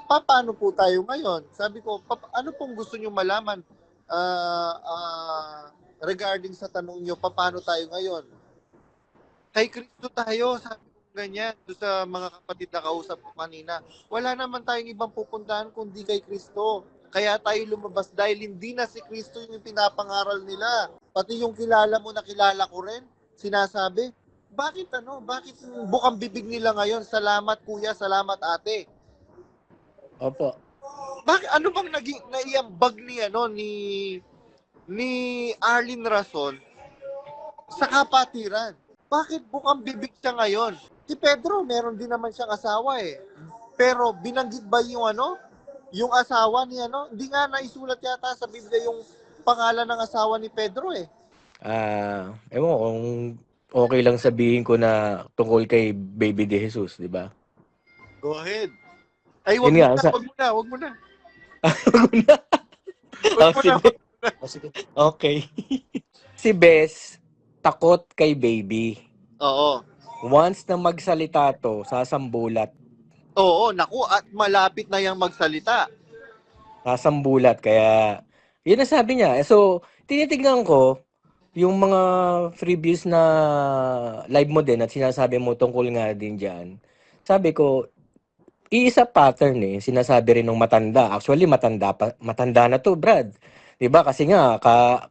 paano po tayo ngayon? Sabi ko, ano pong gusto nyo malaman regarding sa tanong nyo, paano tayo ngayon? Kay Kristo tayo, sabi ko ganyan, doon sa mga kapatid na kausap ko kanina. Wala naman tayong ibang pupuntahan kundi kay Kristo. Kaya tayo lumabas dahil hindi na si Kristo yung pinapangaral nila. Pati yung kilala mo na kilala ko rin, sinasabi, bakit bukang bibig nila ngayon? Salamat kuya, salamat ate. Opo. Bakit ano bang naging naiambag ni Arlene Rason sa kapatiran? Bakit bukang bibig siya ngayon? Si Pedro, meron din naman siyang asawa eh. Pero binanggit ba yung asawa ni Hindi nga naisulat yata sa Biblia yung pangalan ng asawa ni Pedro eh. Ewan ko kung okay lang sabihin ko na tungkol kay Baby de Jesus, di ba? Go ahead. Ay, Yun nga, wag mo na. Wag mo na. Wag mo na. Sige. Okay. Si Bes, takot kay Baby. Oo. Once na magsalita to, sasambulat. Oo, naku, at malapit na yang magsalita. Sasambulat. Kaya, yun ang sabi niya. So, tinitignan ko, yung mga freebies na live mo din at sinasabi mo tungkol nga din dyan. Sabi ko, iisa pattern eh. Sinasabi rin ng matanda. Actually, matanda na to, Brad. 'Di ba? Kasi nga,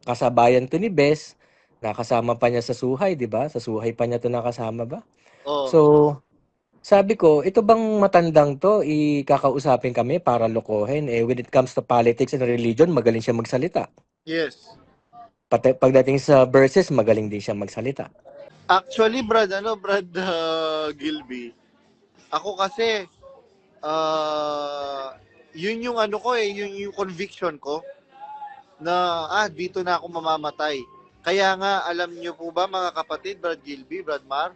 kasabayan to ni Bes. Nakasama pa niya sa suhay, 'di ba? Sa suhay pa niya to nakasama ba? Oo. So, sabi ko, ito bang matandang to, ikakausapin kami para lokohin? When it comes to politics and religion, magaling siya magsalita. Yes. Pagdating sa verses, magaling din siya magsalita. Actually, Brad Gilby, ako kasi, yun yung yung conviction ko na, dito na ako mamamatay. Kaya nga, alam niyo po ba mga kapatid, Brad Gilby, Brad Mar,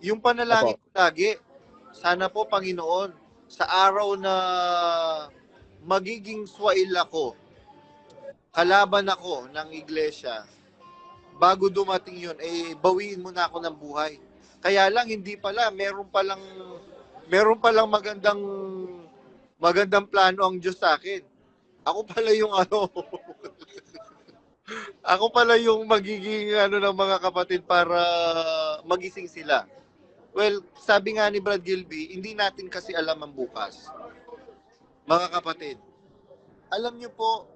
yung panalangin ko lagi, sana po Panginoon, sa araw na magiging swail ako, kalaban ako ng iglesia, bago dumating yun, bawiin mo na ako ng buhay. Kaya lang, hindi pala, meron palang magandang plano ang Diyos sa akin. Ako pala yung ako pala yung magiging ng mga kapatid para magising sila. Well, sabi nga ni Brad Gilby, hindi natin kasi alam ang bukas. Mga kapatid, alam niyo po,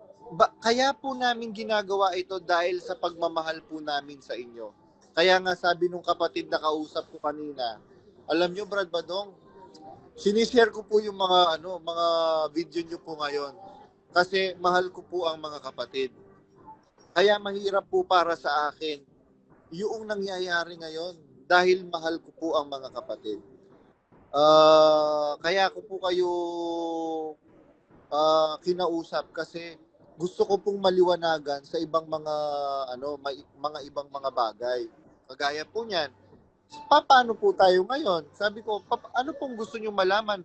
kaya po namin ginagawa ito dahil sa pagmamahal po namin sa inyo. Kaya nga sabi nung kapatid na kausap ko kanina, alam niyo Brad Badong, sinishare ko po yung mga video niyo po ngayon. Kasi mahal ko po ang mga kapatid. Kaya mahirap po para sa akin yung nangyayari ngayon dahil mahal ko po ang mga kapatid. Kaya ko po kayo kinausap kasi gusto ko pong maliwanagan sa ibang mga ibang mga bagay. Kagaya po niyan, paano po tayo ngayon? Sabi ko, ano pong gusto niyo malaman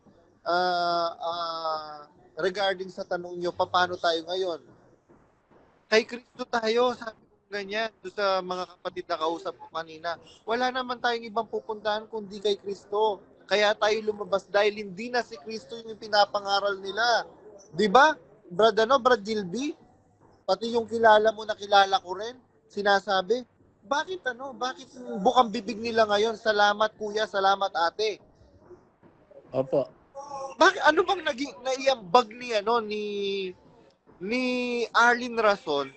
regarding sa tanong niyo, paano tayo ngayon? Kay Kristo tayo, sabi ko ganyan, doon sa mga kapatid na kausap ko kanina. Wala naman tayong ibang pupuntahan kundi kay Kristo. Kaya tayo lumabas dahil hindi na si Kristo yung pinapangaral nila. 'Di ba? Brad Gilby, pati yung kilala mo na kilala ko rin, sinasabi, bakit bukang bibig nila ngayon? Salamat kuya, salamat ate. Opo. Bakit ano bang naging naiambag ni Arlene Rason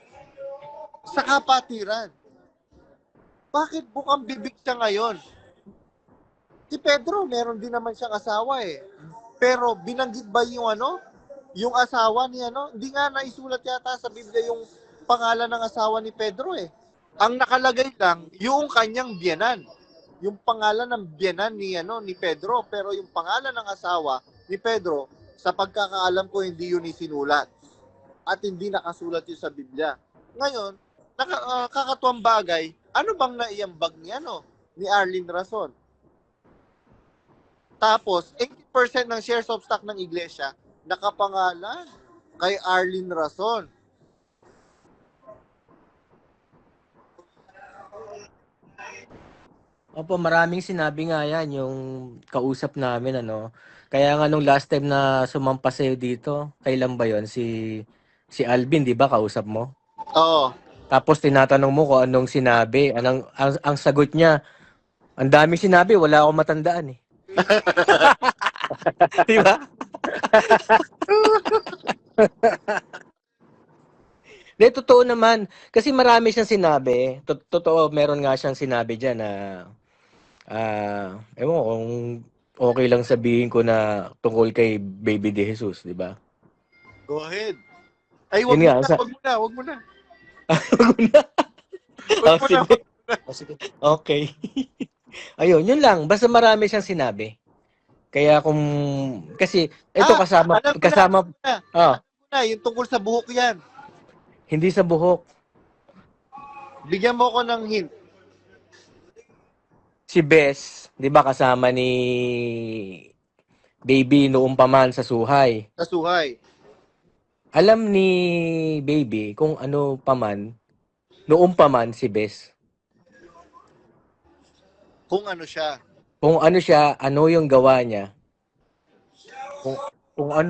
sa kapatiran? Bakit bukang bibig siya ngayon? Si Pedro, meron din naman siyang asawa eh. Pero binanggit ba yung asawa ni Hindi nga naisulat yata sa Biblia yung pangalan ng asawa ni Pedro eh. Ang nakalagay lang yung kanyang biyenan. Yung pangalan ng biyenan ni Pedro, pero yung pangalan ng asawa ni Pedro, sa pagkakaalam ko hindi yun isinulat. At hindi nakasulat yun sa Biblia. Ngayon, kakatuwang bagay, ano bang naiambag ni Arlene Rason? Tapos, 80% ng shares of stock ng iglesia nakapangalan kay Arlene Rason. Opo, maraming sinabi nga yan yung kausap namin, Kaya nga nung last time na sumampa sa'yo dito, kailan ba yon? Si Alvin, di ba, kausap mo? Oo. Tapos tinatanong mo kung anong sinabi. Ang sagot niya, ang daming sinabi, wala akong matandaan eh. Di ba? Di, totoo naman. Kasi marami siyang sinabi. Totoo, meron nga siyang sinabi dyan na, ewan ko kung okay lang sabihin ko na tungkol kay Baby De Jesus, di ba? Go ahead. Ay, Yun wag mo nga, na, wag mo na, wag mo na. wag na. Wag Oh, mo na. sige. Oh, sige. Okay. Ayun, yun lang. Basta marami siyang sinabi. Kaya kung, kasi, ito Alam ko na, kasama, alam ko na. ah, Alam ko na, yung tungkol sa buhok yan. hindi sa buhok. Bigyan mo ko ng hint. Si Bess, di ba kasama ni Baby noong pa man sa suhay. Sa suhay. Alam ni Baby kung ano pa man, noong pa man si Bess. Kung ano siya. Kung ano siya, ano yung gawa niya. Kung,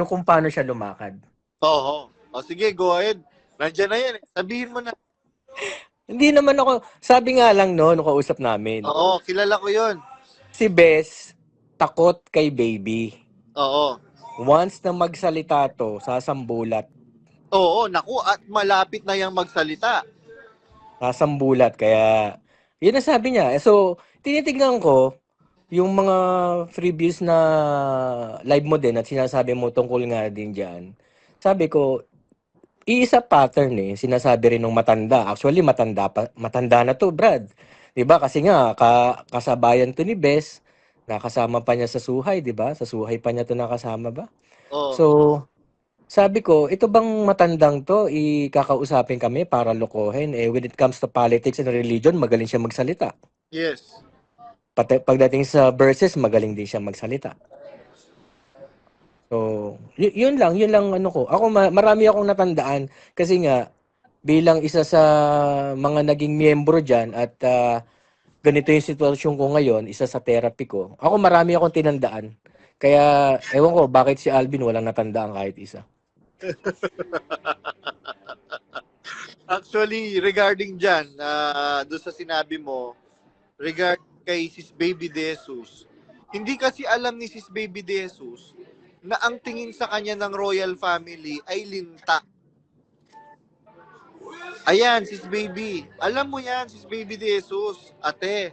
kung paano siya lumakad. Oo. O sige, go ahead. Nandiyan na yan. Sabihin mo na. Hindi naman ako, sabi nga lang no, nung kausap namin. Oo, kilala ko yon. Si Bess, takot kay Baby. Oo. Once na magsalita to, sasambulat. Oo, naku, at malapit na yang magsalita. Sasambulat. Kaya, yun ang sabi niya. So, tinitignan ko, yung mga freebies na live mo din at sinasabi mo tungkol nga din dyan. Sabi ko, iisa pattern eh, sinasabi rin ng matanda. Actually, matanda na to, Brad. 'Di ba? Kasi nga, kasabayan to ni Bess, nakasama pa niya sa suhay, 'di ba? Sa suhay pa niya to nakasama ba? Oo. So, sabi ko, ito bang matandang to, ikakausapin kami para lokohin? Eh, when it comes to politics and religion, magaling siya magsalita. Yes. Pagdating sa verses, magaling din siya magsalita. So, yun lang ano ko. Ako marami akong natandaan kasi nga bilang isa sa mga naging miyembro diyan at ganito yung sitwasyon ko ngayon, isa sa therapy ko. Ako marami akong tinandaan. Kaya ewan ko bakit si Alvin walang natandaan kahit isa. Actually, regarding dyan, doon sa sinabi mo, regarding kay Sis Baby De Jesus, hindi kasi alam ni Sis Baby De Jesus na ang tingin sa kanya ng royal family ay linta. Ayan, Sis Baby. Alam mo yan, Sis Baby De Jesus, ate.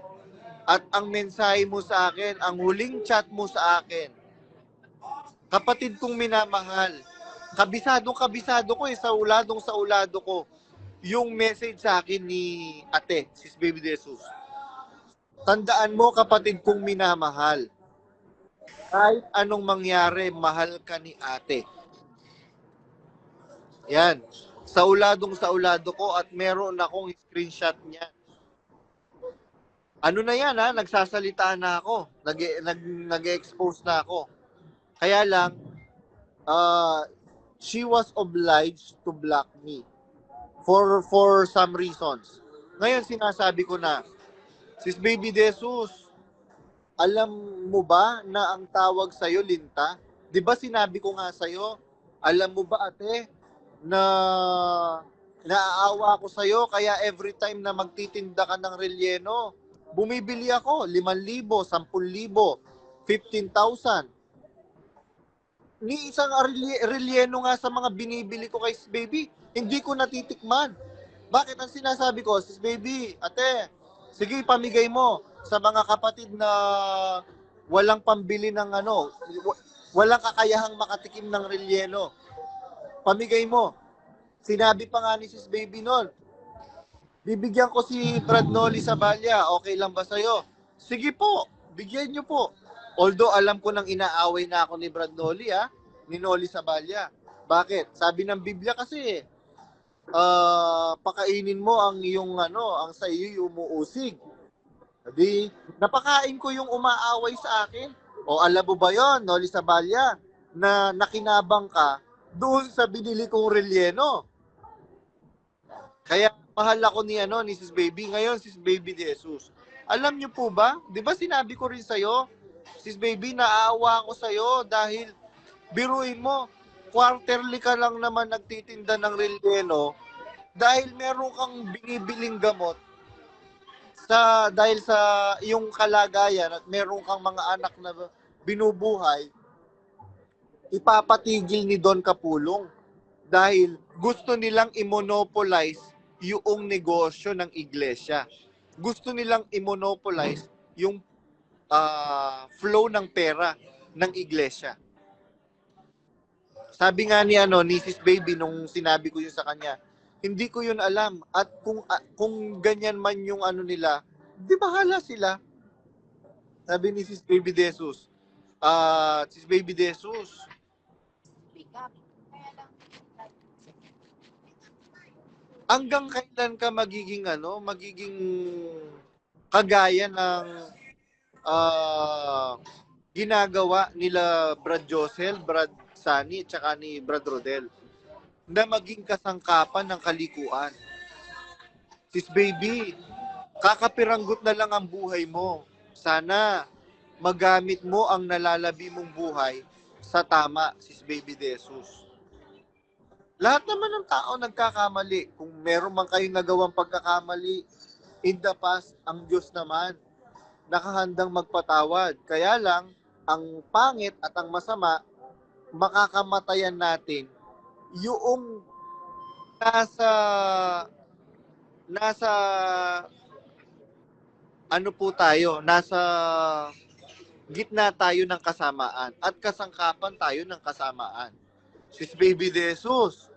At ang mensahe mo sa akin, ang huling chat mo sa akin, kapatid kong minamahal, kabisado ko sa uladong ko, yung message sa akin ni ate, Sis Baby De Jesus. Tandaan mo, kapatid kong minamahal, kahit anong mangyari, mahal ka ni ate. Yan. Sa ulado ko at meron akong screenshot niya. Ano na yan ha? Nagsasalita na ako. Nag-expose na ako. Kaya lang, she was obliged to block me for some reasons. Ngayon sinasabi ko na, Sis Baby De Jesus, alam mo ba na ang tawag sa'yo linta? Di ba sinabi ko nga sa'yo, alam mo ba ate, na naaawa ako sa'yo, kaya every time na magtitinda ka ng relyeno, bumibili ako, 5,000, 10,000, 15,000. Ni isang relyeno nga sa mga binibili ko kay Sis Baby, hindi ko natitikman. Bakit ang sinasabi ko, Sis Baby, ate, sige pamigay mo sa mga kapatid na walang pambili ng walang kakayahang makatikim ng relyeno. Pamigay mo. Sinabi pa nga ni Sis Baby noon, bibigyan ko si Brad Noli sa balya, okay lang ba sa'yo? Sige po, bigyan nyo po. Although alam ko nang inaaway na ako ni Brad Noli ni Noli sa balya. Bakit? Sabi ng Biblia kasi, pakainin mo ang iyong ang sa iyo umuusig. Di, napakain ko yung umaaway sa akin. O alam mo ba yon, Noli sa balya, na nakinabang ka doon sa binili kong relyeno. Kaya mahal ako ni Sis Baby. Ngayon, Sis Baby De Jesus. Alam niyo po ba? Di ba sinabi ko rin sa'yo Sis baby, naaawa ako sa'yo dahil biruin mo, quarterly ka lang naman nagtitinda ng relleno dahil meron kang binibiling gamot dahil sa iyong kalagayan at meron kang mga anak na binubuhay, ipapatigil ni Don Kapulong dahil gusto nilang i-monopolize yung negosyo ng iglesia. Gusto nilang i-monopolize yung flow ng pera ng iglesia. Sabi nga ni Sis Baby nung sinabi ko yun sa kanya, hindi ko yun alam at kung ganyan man yung nila, di bahala sila. Sabi ni Sis Baby De Jesus. Sis Baby De Jesus, hanggang kailan ka magiging kagaya ng ginagawa nila Brad Josel, Brad Sani, tsaka ni Brad Rodel na maging kasangkapan ng kalikuan. Sis Baby, kakapiranggot na lang ang buhay mo. Sana magamit mo ang nalalabi mong buhay sa tama, Sis Baby De Jesus. Lahat naman ng tao nagkakamali. Kung meron man kayong nagawang pagkakamali in the past, ang Diyos naman nakahandang magpatawad. Kaya lang, ang pangit at ang masama, makakamatayan natin yung nasa nasa gitna tayo ng kasamaan at kasangkapan tayo ng kasamaan. Sis Baby De Jesus.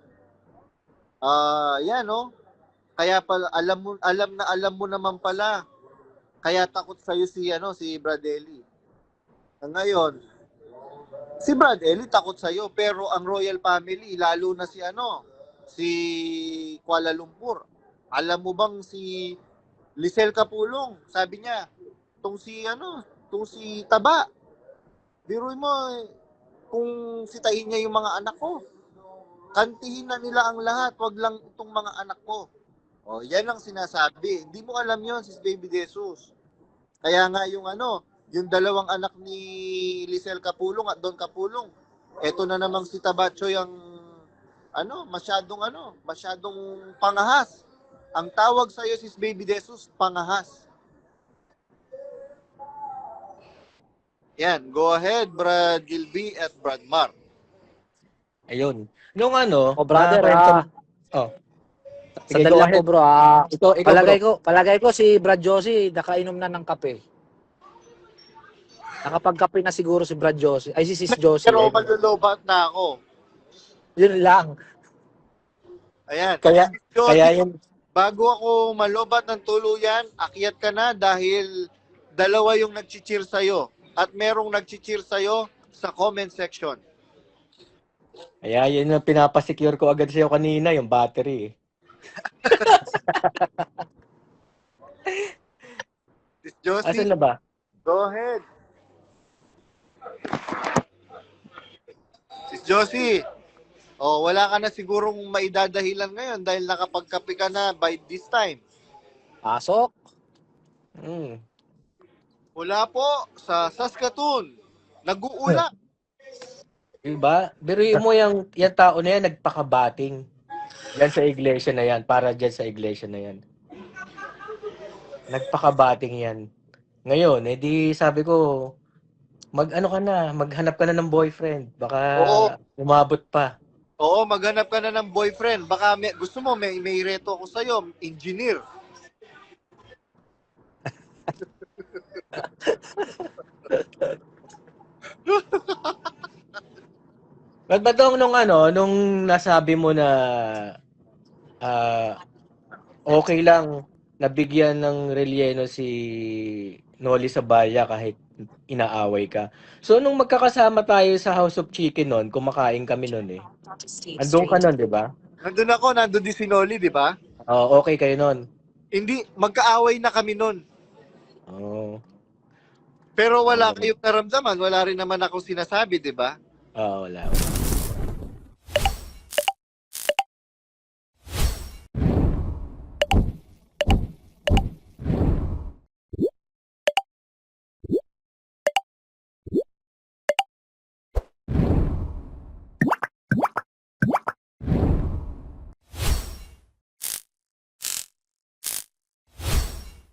Yan Kaya pala alam mo naman pala. Kaya takot sa iyo si Brad Eli. Ngayon, si Brad Eli takot sa iyo pero ang royal family lalo na si Kuala Lumpur. Alam mo bang si Lisel Kapulong, sabi niya, tong si Taba. Biruin mo kung sitahin niya yung mga anak ko. Kantihin na nila ang lahat, wag lang itong mga anak ko. Yan ang sinasabi. Hindi mo alam yon, Sis Baby De Jesus. Kaya nga yung dalawang anak ni Lisel Kapulong at Don Kapulong, eto na namang si Tabacho yung masyadong pangahas. Ang tawag sa iyo, Sis Baby De Jesus, pangahas. Yan, go ahead, Brad Gilby at Brad Mar. Ayun. Nung brother, Sige, sandali go lang ahead. po bro. Ikaw, Palagay ko si Brad Josie nakainom na ng kape. Nakapagkape na siguro si Brad Josie. Ay, si Sis Josie. Pero malulubat na ako. Yun lang. Ayan. Kaya yun. Bago ako malobat ng tuluyan, akyat ka na dahil dalawa yung nag-cheer sa'yo. At merong nag-cheer sa'yo sa comment section. Kaya yun ang pinapasecure ko agad sa'yo kanina, yung battery. Sis Josie, Asan na ba? go ahead. Sis Josie, wala ka na sigurong maidadahilan ngayon dahil nakapagkape ka na by this time. Pasok. Wala po sa Saskatoon. Nag-uulak. Diba? Biruin mo yung tao na yan, nagpakabating. Yan sa iglesia na yan. Para dyan sa iglesia na yan. Nagpakabating yan. Ngayon, edi sabi ko, maghanap ka na ng boyfriend. Baka umabot pa. Oo, maghanap ka na ng boyfriend. Baka gusto mo, may reto ako sa'yo, engineer. Ba't ba nung nasabi mo na okay lang nabigyan ng relyeno si Noli Sabaya kahit inaaway ka. So nung magkakasama tayo sa House of Chicken noon, kumakain kami noon eh. Andun ka noon, di ba? Nandun din si Noli, di ba? Okay kayo noon. Hindi, magkaaway na kami noon. Oo. Pero wala kayong naramdaman, wala rin naman ako sinasabi, di ba? Wala.